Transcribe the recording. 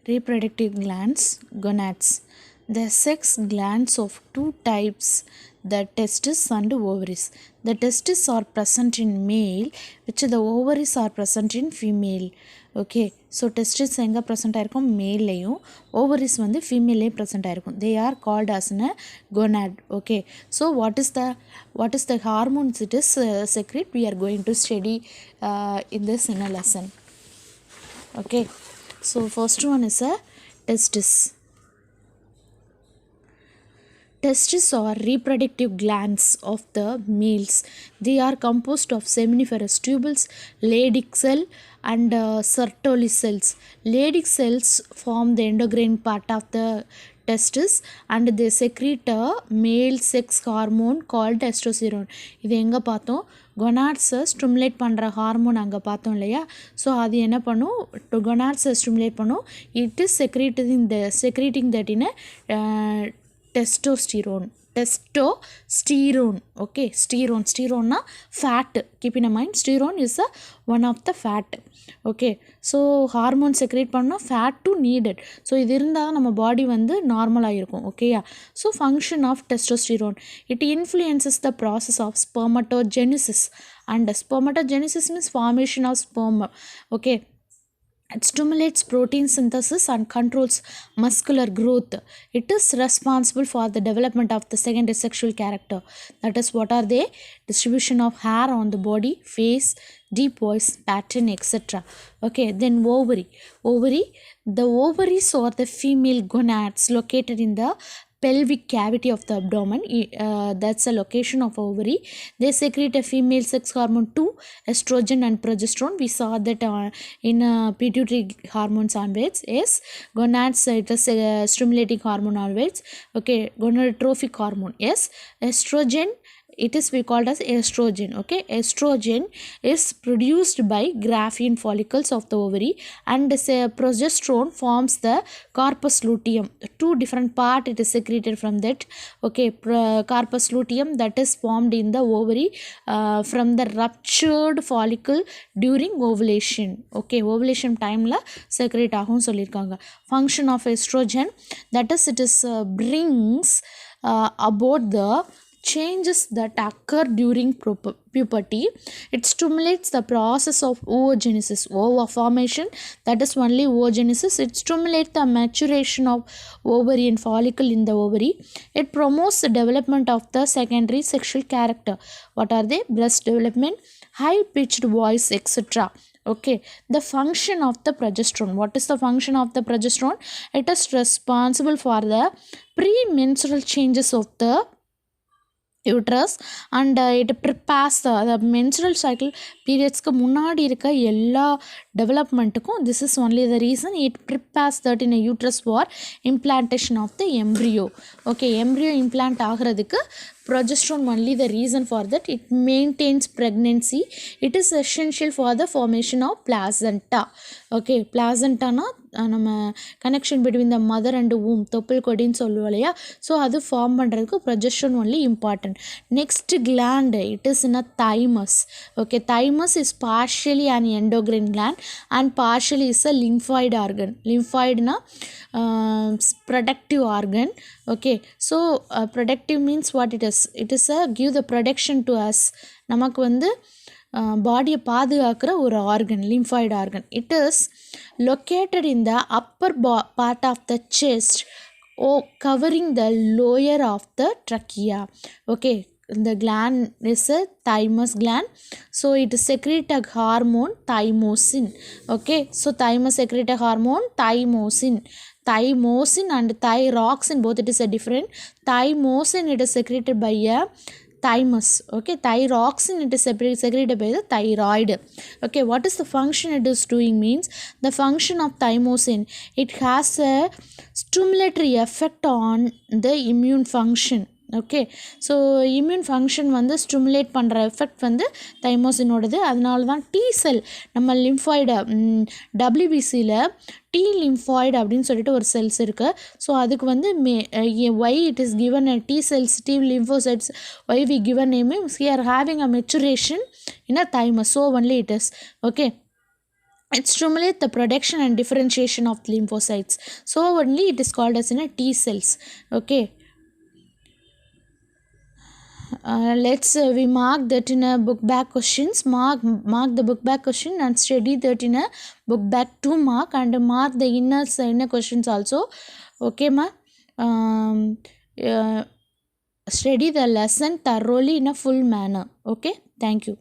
Reproductive glands, gonads. The sex glands of two types, the testes and ovaries. The testes are present in male, which the ovaries are present in female. Okay, so testes எங்க present ஆயிருக்கும் மேல்லையும், ovaries வந்து female present ஆயிருக்கும். They are called as a gonad. Okay, so what is the hormones it is secrete? We are going to study in this in a lesson. Okay, so first one is a testis. Testes are reproductive glands of the males. They are composed of seminiferous tubules, Leydig cell and Sertoli cells. Leydig cells form the endocrine part of the testis and they secrete a male sex hormone called testosterone. இது எங்கே பார்த்தோம், கொனாட்ஸை stimulate பண்ணுற hormone அங்கே பார்த்தோம் இல்லையா. So அது என்ன பண்ணும், கொனாட்ஸை ஸ்டிமுலேட் பண்ணும். It is secreting that in testosterone. Okay, sterone na fat. Keep in mind, sterone is one of the fat. Okay, so hormone secrete panna fat to needed. So இது இருந்தால் நம்ம பாடி வந்து நார்மலாக இருக்கும். ஓகேயா, so function of testosterone, it influences the process of spermatogenesis, and spermatogenesis means formation of sperm. Okay, it stimulates protein synthesis and controls muscular growth. It is responsible for the development of the secondary sexual character. That is, what are they? Distribution of hair on the body, face, deep voice pattern, etc. Okay, then ovary. The ovaries are the female gonads located in the pelvic cavity of the abdomen. That's a location of ovary. They secrete a female sex hormone 2, estrogen and progesterone. We saw that in pituitary hormones onwards. Yes, gonads, it is stimulating hormone onwards. Okay, gonadotrophic hormone. Yes, estrogen, it is we called as estrogen. Okay, estrogen is produced by graphene follicles of the ovary, and progesterone forms the corpus luteum. Two different part it is secreted from that. Okay, corpus luteum, that is formed in the ovary from the ruptured follicle during ovulation. Okay, ovulation time la secrete ஆகும் சொல்லியிருக்காங்க. Function of estrogen, that is it is brings about the changes that occur during puberty. It stimulates the process of oogenesis, ova formation, that is only oogenesis. It stimulates the maturation of ovarian follicle in the ovary. It promotes the development of the secondary sexual character. What are they? Breast development, high pitched voice, etc. Okay, the function of the progesterone. What is the function of the progesterone? It is responsible for the premenstrual changes of the uterus, and it prepares the menstrual cycle periodsக்கு முன்னாடி இருக்க எல்லா டெவலப்மெண்ட்டுக்கும். this is only the reason it prepares that in a uterus for implantation of the embryo. Okay, embryo implant ஆகிறதுக்கு progesterone only the reason for that. It maintains pregnancy. It is essential for the formation of placenta. Okay, placenta na நம்ம connection between the mother and womb, தொப்புள் கொடின்னு சொல்லுவோம் இல்லையா. So அது form பண்ணுறதுக்கு progesterone only important. Next gland, it is in a thymus. Okay, thymus is partially an endocrine gland and partially is a lymphoid organ. லிம்ஃபாய்டுனா protective organ. Okay, so protective means what it is? It is a give the protection to us. நமக்கு வந்து பாடியை பாதுகாக்கிற ஒரு organ, lymphoid organ. It is located in the upper part of the chest, covering the lower of the trachea. Okay, the gland is a thymus gland, so it secretes a hormone thymosin. Okay, so thymus secretes a hormone thymosin and thyroxine, both it is a different. Thymosin, it is secreted by a thymus. Okay, thyroxine, it is secreted by the thyroid. Okay, what is the function it is doing means, the function of thymosin, it has a stimulatory effect on the immune function. Okay, so immune function வந்து stimulate பண்ணுற effect வந்து தைமோசினோடது. அதனால தான் D செல், நம்ம lymphoid டபிள்யூபிசியில் D lymphoid அப்படின்னு சொல்லிட்டு ஒரு cells இருக்குது. ஸோ அதுக்கு வந்து why it is given a T cells, T lymphocytes, why we given name we are having a maturation in a thymus. So only it is. Okay, it stimulates the production and differentiation of lymphocytes, so only it is called as in a T cells. Okay, let's we mark that in a book back questions. Mark the book back question and study that in a book back 2 mark, and mark the inner questions also. Okay ma, study the lesson thoroughly in a full manner. Okay, thank you.